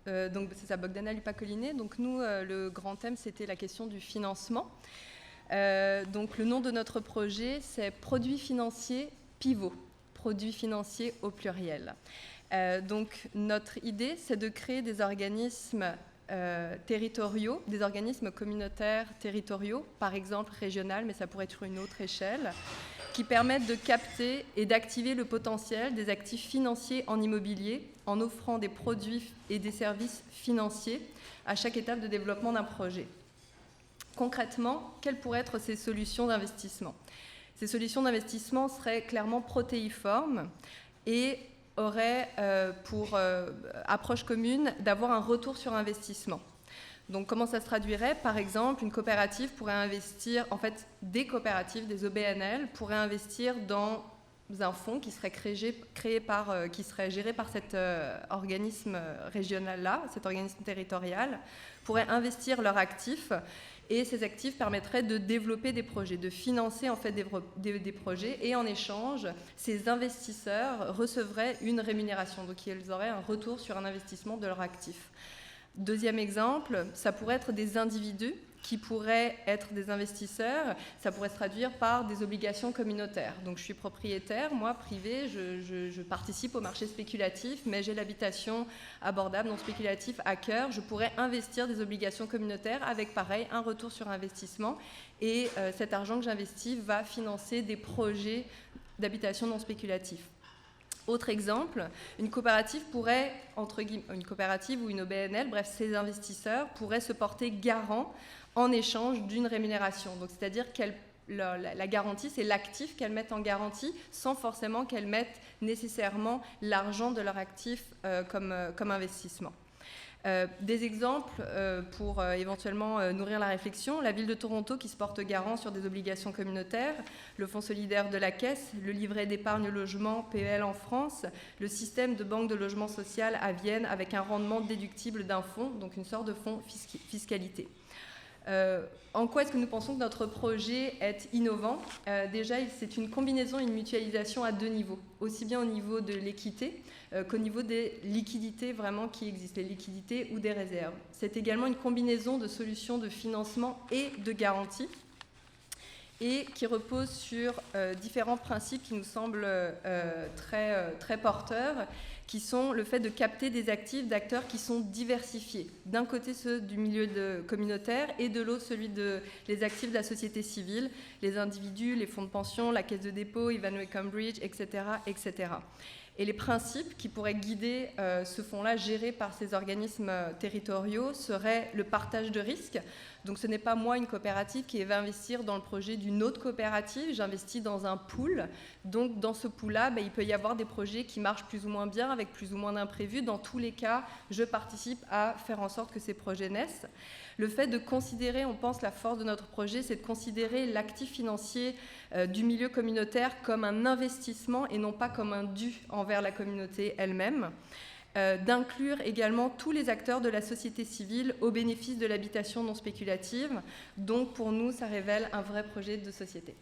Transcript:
Donc c'est ça, Bogdana Lupa-Collinet. Donc nous, le grand thème, c'était la question du financement. Donc le nom de notre projet, c'est Produits financiers pivot, produits financiers au pluriel. Donc notre idée, c'est de créer des organismes territoriaux, des organismes communautaires territoriaux, par exemple régional, mais ça pourrait être une autre échelle, qui permettent de capter et d'activer le potentiel des actifs financiers en immobilier en offrant des produits et des services financiers à chaque étape de développement d'un projet. Concrètement, quelles pourraient être ces solutions d'investissement ? Ces solutions d'investissement seraient clairement protéiformes et auraient pour approche commune d'avoir un retour sur investissement. Donc comment ça se traduirait ? Par exemple, une coopérative pourrait investir, en fait des coopératives, des OBNL, pourraient investir dans un fonds qui serait qui serait géré par cet organisme régional-là, cet organisme territorial, pourraient investir leurs actifs et ces actifs permettraient de développer des projets, de financer en fait des projets et en échange, ces investisseurs recevraient une rémunération, donc ils auraient un retour sur un investissement de leurs actifs. Deuxième exemple, ça pourrait être des individus qui pourraient être des investisseurs, ça pourrait se traduire par des obligations communautaires. Donc je suis propriétaire, moi, privé, je participe au marché spéculatif, mais j'ai l'habitation abordable, non spéculatif, à cœur. Je pourrais investir des obligations communautaires avec, pareil, un retour sur investissement. Et cet argent que j'investis va financer des projets d'habitation non spéculatif. Autre exemple, une coopérative pourrait, une coopérative ou une OBNL, bref, ces investisseurs pourraient se porter garant en échange d'une rémunération. Donc, c'est-à-dire la garantie, c'est l'actif qu'elles mettent en garantie sans forcément qu'elles mettent nécessairement l'argent de leur actif comme investissement. Des exemples pour éventuellement nourrir la réflexion, la ville de Toronto qui se porte garant sur des obligations communautaires, le Fonds solidaire de la Caisse, le livret d'épargne logement PEL en France, le système de banque de logement social à Vienne avec un rendement déductible d'un fonds, donc une sorte de fonds fiscalité. En quoi est-ce que nous pensons que notre projet est innovant ? Déjà, c'est une combinaison et une mutualisation à deux niveaux, aussi bien au niveau de l'équité qu'au niveau des liquidités vraiment qui existent, les liquidités ou des réserves. C'est également une combinaison de solutions de financement et de garantie et qui repose sur différents principes qui nous semblent très porteurs, qui sont le fait de capter des actifs d'acteurs qui sont diversifiés. D'un côté, ceux du milieu communautaire et de l'autre, les actifs de la société civile, les individus, les fonds de pension, la caisse de dépôt, Ivanhoe Cambridge, etc., etc. Et les principes qui pourraient guider ce fonds-là géré par ces organismes territoriaux seraient le partage de risques. Donc ce n'est pas moi, une coopérative, qui va investir dans le projet d'une autre coopérative, j'investis dans un pool. Donc dans ce pool-là, il peut y avoir des projets qui marchent plus ou moins bien, avec plus ou moins d'imprévus. Dans tous les cas, je participe à faire en sorte que ces projets naissent. Le fait de considérer, on pense la force de notre projet, c'est de considérer l'actif financier du milieu communautaire comme un investissement et non pas comme un dû envers la communauté elle-même. D'inclure également tous les acteurs de la société civile au bénéfice de l'habitation non spéculative. Donc pour nous, ça révèle un vrai projet de société.